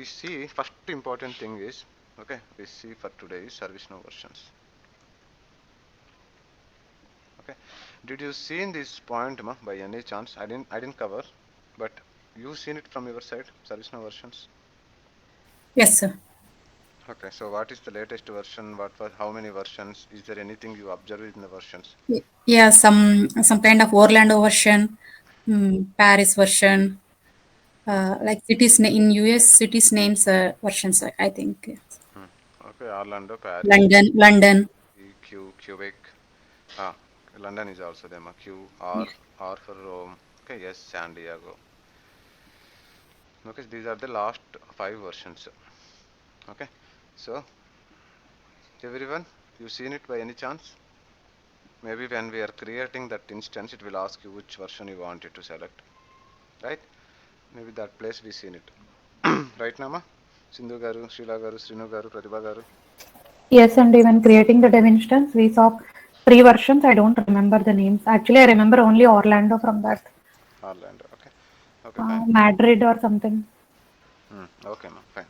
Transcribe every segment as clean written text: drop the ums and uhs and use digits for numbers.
see first important thing is, okay, we see for today is ServiceNow versions. Okay, did you seen this point by any chance? I didn't cover, but you seen it from your side, ServiceNow versions. Yes, sir. Okay, so what is the latest version? What was, how many versions? Is there anything you observed in the versions? Yeah, some kind of Orlando version, Paris version, like in US cities names versions. I think Hmm. Okay, Orlando, Paris, London. Quebec. Ah, London is also there. R for Rome. Okay, yes, San Diego. Okay, these are the last five versions. Okay, so everyone, you seen it by any chance? Maybe when we are creating that instance, it will ask you which version you want it to select, right? Maybe that place we seen it. Right, Nama? Sindhu Garu, Srila Garu, Srinu Garu, Pratibha Garu, Yes, and even creating the dev instance, we saw three versions. I don't remember the names. Actually, I remember only Orlando from that. Orlando. Okay, okay, fine. Madrid or something. Okay, ma, fine.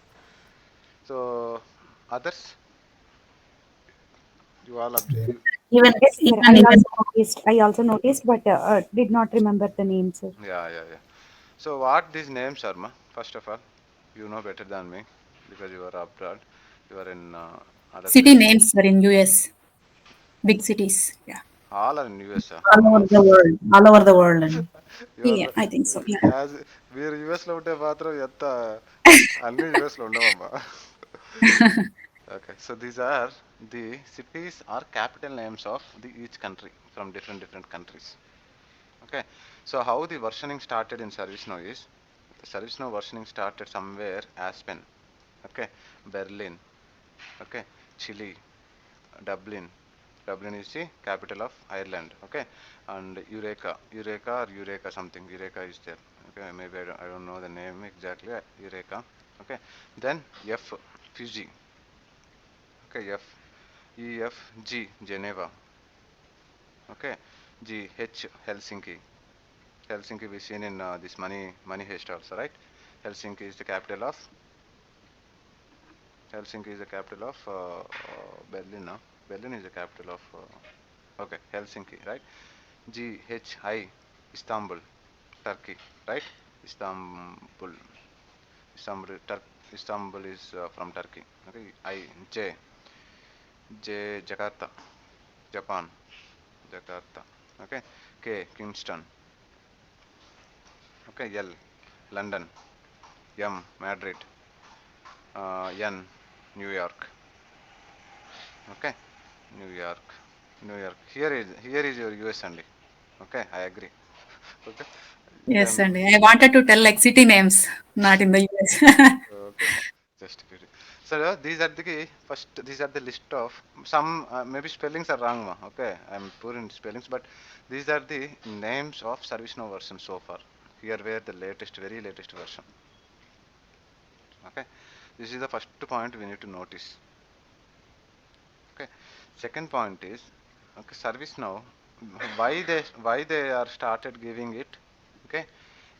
So others, you all you, Even Yes, sir. even even I also noticed, but did not remember the names, sir. yeah, yeah, yeah. So what these names are, ma? First of all, you know better than me because you are abroad. You are in other city place. names are in US, big cities. Yeah, All are in US. All over the world. All over the world. And You yeah, are I think so. Yeah. as we are US లో ఉంటే మాత్రం ఎంత అన్ని US లో ఉండవమ్మా. Okay, so these are the cities or capital names of the each country from different countries. Okay, so how the versioning started in ServiceNow is the ServiceNow versioning started somewhere Aspen, okay, Berlin, okay, Chile, Dublin. Dublin is the capital of Ireland, okay, and Eureka something. Eureka is there, okay. Maybe I don't know the name exactly. Eureka, okay. Then F, Fiji, okay. EFG, Geneva, okay. GH, Helsinki. Helsinki we seen in this money heist also, right? Helsinki is the capital of Helsinki is the capital of Berlin. No? Berlin is the capital of okay, Helsinki, right? GHI, Istanbul, Turkey, right? Istanbul, Istanbul, Istanbul is from Turkey. Okay, Jakarta, Japan, Jakarta. Okay, K, Kingston. Okay, L, London. M, Madrid. N, New York. Okay, New York, New York. Here is your US only. Okay, I agree. Okay, Yes, then and I wanted to tell like city names, not in the US. okay, ma. Just kidding. So these are the first. These are the list of some maybe spellings are wrong, ma. Okay, I'm poor in spellings, but these are the names of ServiceNow version so far. Here were the latest, very latest version. Okay, this is the first point we need to notice. Okay, second point is okay, ServiceNow. Why they are started giving it? Okay,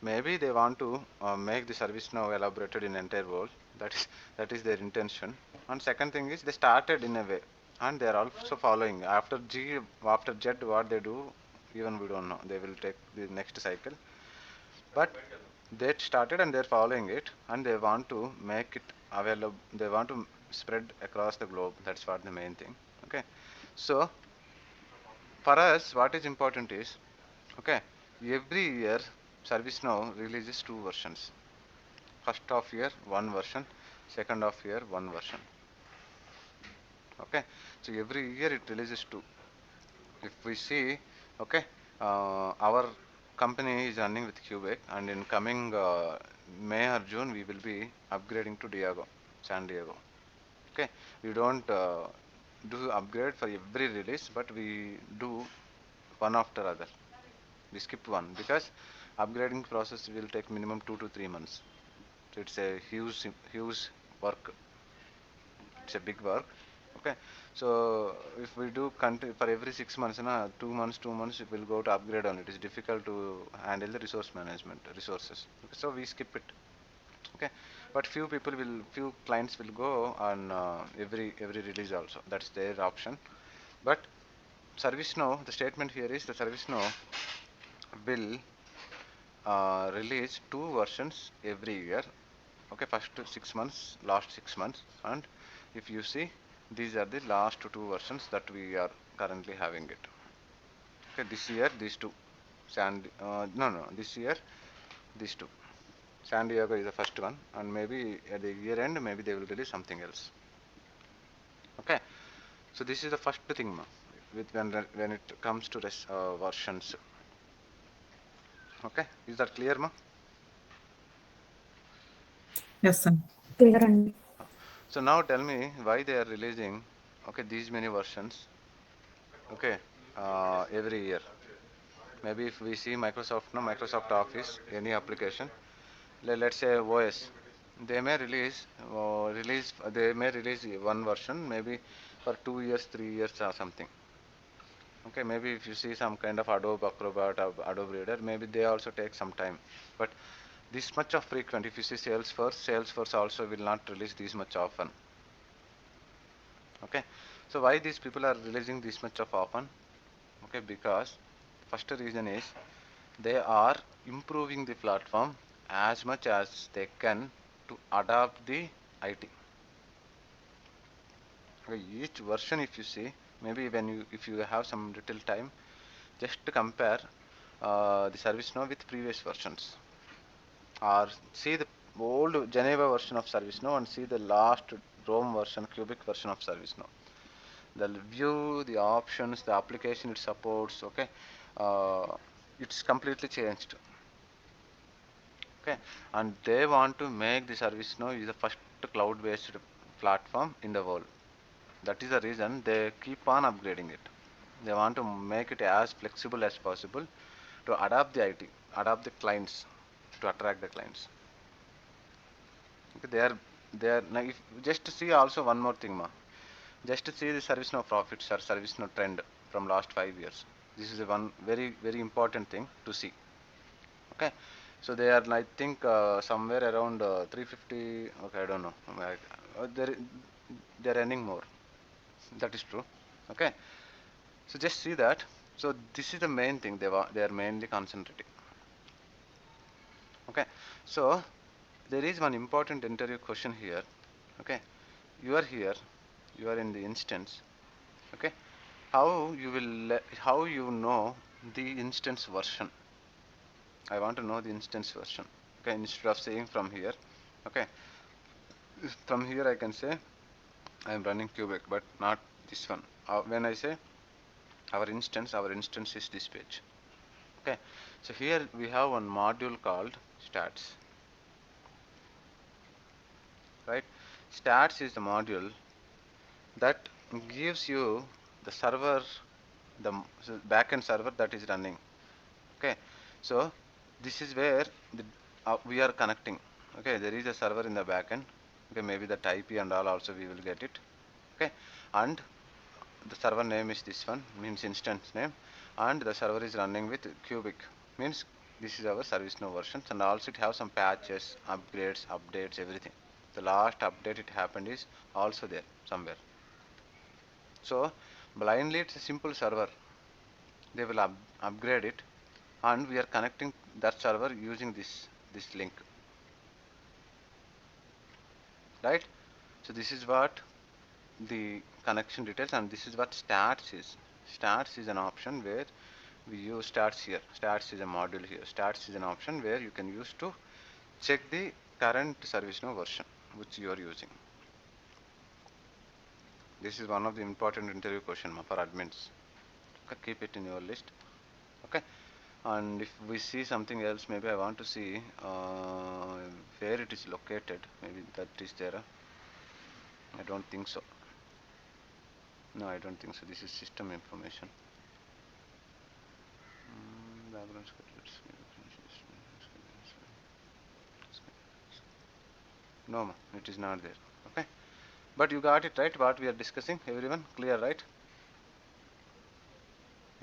maybe they want to make the ServiceNow elaborated in entire world. That is their intention. And second thing is they started in a way, and they are also following after after Z what they do. Even we don't know. They will take the next cycle, but they started and they're following it, and they want to make it available. They want to spread across the globe. That's what the main thing. Okay, so for us, what is important is okay. Every year, ServiceNow releases two versions. First of year, one version. Second of year, one version. Okay, so every year it releases two. If we see, okay, our company is running with Quebec, and in coming May or June, we will be upgrading to San Diego. Okay, we don't do upgrade for every release, but we do one after other. We skip one because upgrading process will take minimum 2 to 3 months. So it's a huge work. It's a big work. Okay, so if we do for every 6 months, 2 months, 2 months, it will go to upgrade on it. It's difficult to handle the resource management resources. Okay, so we skip it. Okay, but few clients will go on every release also. That's their option. But ServiceNow, the statement here is the ServiceNow will release 2 versions every year. Okay, first 6 months, last 6 months, and if you see, these are the last two versions that we are currently having it. Okay, this year these two, this year these two. San Diego is the first one, and maybe at the year end, maybe they will release something else. Okay, so this is the first thing, ma, with when it comes to versions. Okay, is that clear, ma? Yes, sir. Clear and So now tell me why they are releasing, okay, these many versions, okay, every year. Maybe if we see Microsoft, no, Microsoft Office, any application, let's say OS, they may they may release one version, maybe for 2 years, 3 years, or something. Okay, maybe if you see some kind of Adobe Acrobat or Adobe Reader, maybe they also take some time. But this much of frequent, if you see Salesforce also will not release this much often. Okay, so why these people are releasing this much of often? Okay, because first reason is they are improving the platform as much as they can to adapt the IT. Okay, each version, if you see, maybe if you have some little time, just to compare the ServiceNow with previous versions, or see the old Geneva version of ServiceNow and see the last Rome version, Cubic version of ServiceNow. The view, the options, the application it supports, okay, it's completely changed. Okay, and they want to make the ServiceNow is the first cloud-based platform in the world. That is the reason they keep on upgrading it. They want to make it as flexible as possible to adapt the IT, adapt the clients, to attract the clients. Okay, they are now if just to see also one more thing, ma. Just to see the ServiceNow profits or ServiceNow trend from last 5 years. This is a one very important thing to see. Okay, so they are, I think, somewhere around 350. Okay, I don't know. They're earning more. That is true. Okay, so just see that. So this is the main thing they are mainly concentrating. Okay, so there is one important interview question here. Okay, you are here, you are in the instance. Okay, how you know the instance version? I want to know the instance version. Okay, instead of saying from here. Okay, from here I can say I am running Cubic, but not this one. When I say our instance is this page. Okay, so here we have one module called stats. Right, stats is the module that gives you the server, the backend server that is running. Okay, so this is where we are connecting. Okay, there is a server in the backend. Okay, maybe the IP and all also we will get it. Okay, and the server name is this one, means instance name, and the server is running with Cubic, means this is our ServiceNow versions, and also it have some patches, upgrades, updates, everything. The last update it happened is also there somewhere. So blindly it's a simple server. They will upgrade it, and we are connecting that server using this link. Right? So this is what the connection details, and this is what stats is. Stats is an option where we use stats here. Stats is a module here. Stats is an option where you can use to check the current ServiceNow version which you are using. This is one of the important interview question for admins. Okay, keep it in your list. Okay, and if we see something else, maybe I want to see where it is located. Maybe that is there. I don't think so. No, I don't think so. This is system information. No, it is not there. Okay, but you got it right. What we are discussing, everyone clear, right?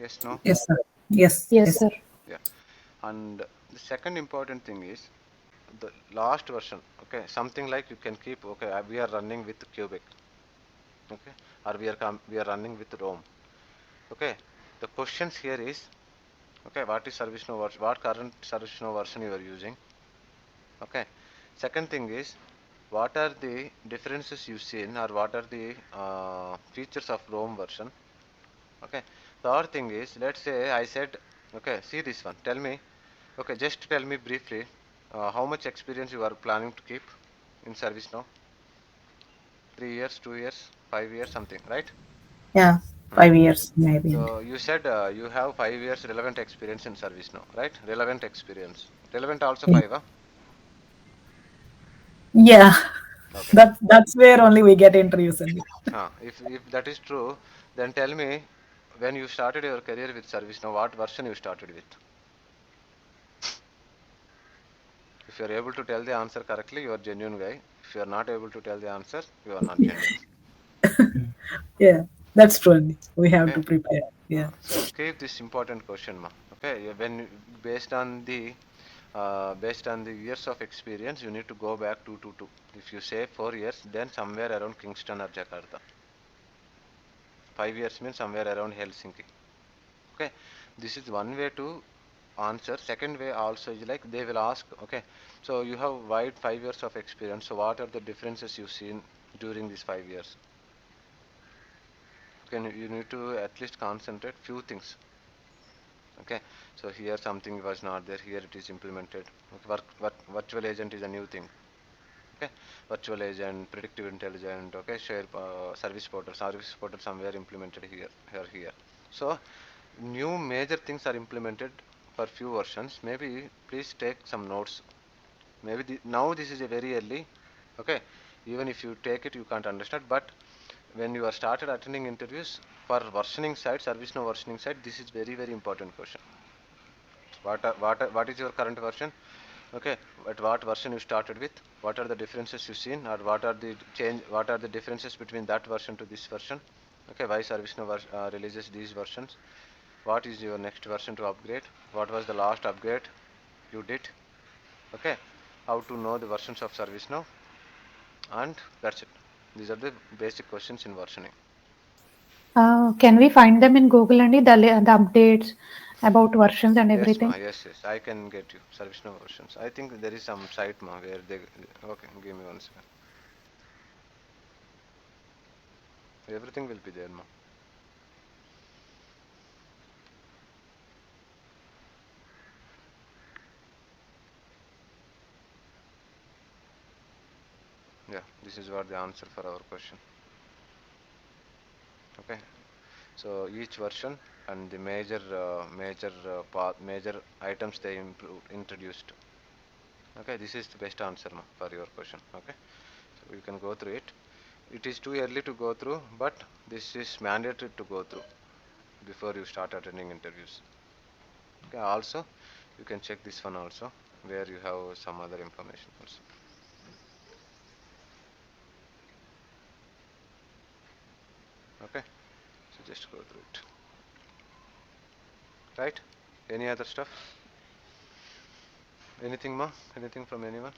Yes, no? Yes, sir. Yes, yes, yes. sir. Yeah. And the second important thing is the last version. Okay, something like you can keep, okay, we are running with Cubic, okay, or we are running with Rome. Okay, the questions here is, okay, what is ServiceNow version, what current ServiceNow version you are using. Okay, second thing is, what are the differences you've seen, or what are the features of Rome version. Okay, third thing is, let's say I said, okay, see this one, tell me, okay, just tell me briefly how much experience you are planning to keep in ServiceNow. 3 years, 2 years, 5 years, something, right? Yeah, Hmm. 5 years maybe. So you said you have 5 years relevant experience in ServiceNow, right? Relevant experience. Relevant also Yeah. five, huh? Yeah. Okay. That's where only we get interviews only. If that is true, then tell me, when you started your career with ServiceNow, what version you started with? If you are able to tell the answer correctly, you are genuine guy. If you are not able to tell the answer, you are not genuine. Yeah, that's true only. We have Okay. to prepare. Yeah. So keep this important question, ma. Okay. When based on the years of experience, you need to go back to. If you say 4 years, then somewhere around Kingston or Jakarta. 5 years means somewhere around Helsinki. Okay, this is one way to answer. Second way also is like they will ask, okay, so you have wide 5 years of experience, so what are the differences you've seen during these 5 years? You need to at least concentrate few things. Okay, so here something was not there, here it is implemented. Okay, virtual agent is a new thing. Okay, virtual agent, predictive intelligent, okay, share service portal somewhere implemented here. So new major things are implemented for few versions. Maybe please take some notes. Maybe now this is a very early. Okay, even if you take it, you can't understand. But when you are started attending interviews for versioning side, ServiceNow versioning side, this is very important question. What is your current version? Okay, at what version you started with? What are the differences you've seen, or what are the change? What are the differences between that version to this version? Okay, why ServiceNow releases these versions? What is your next version to upgrade? What was the last upgrade you did? Okay, how to know the versions of ServiceNow, and that's it. These are the basic questions in versioning. Can we find them in Google and the updates about versions and Yes, ma. everything? Yes. I can get you ServiceNow versions. I think there is some site, ma, where they. Okay, give me one second. Everything will be there, ma. Yeah, this is what the answer for our question. Okay, so each version and the major items they introduced. Okay, this is the best answer, ma, for your question. Okay, so you can go through it. It is too early to go through, but this is mandatory to go through before you start attending interviews. Okay, also you can check this one also, where you have some other information also. Okay, so just go through it. Right? Any other stuff? Anything, ma? Anything from anyone?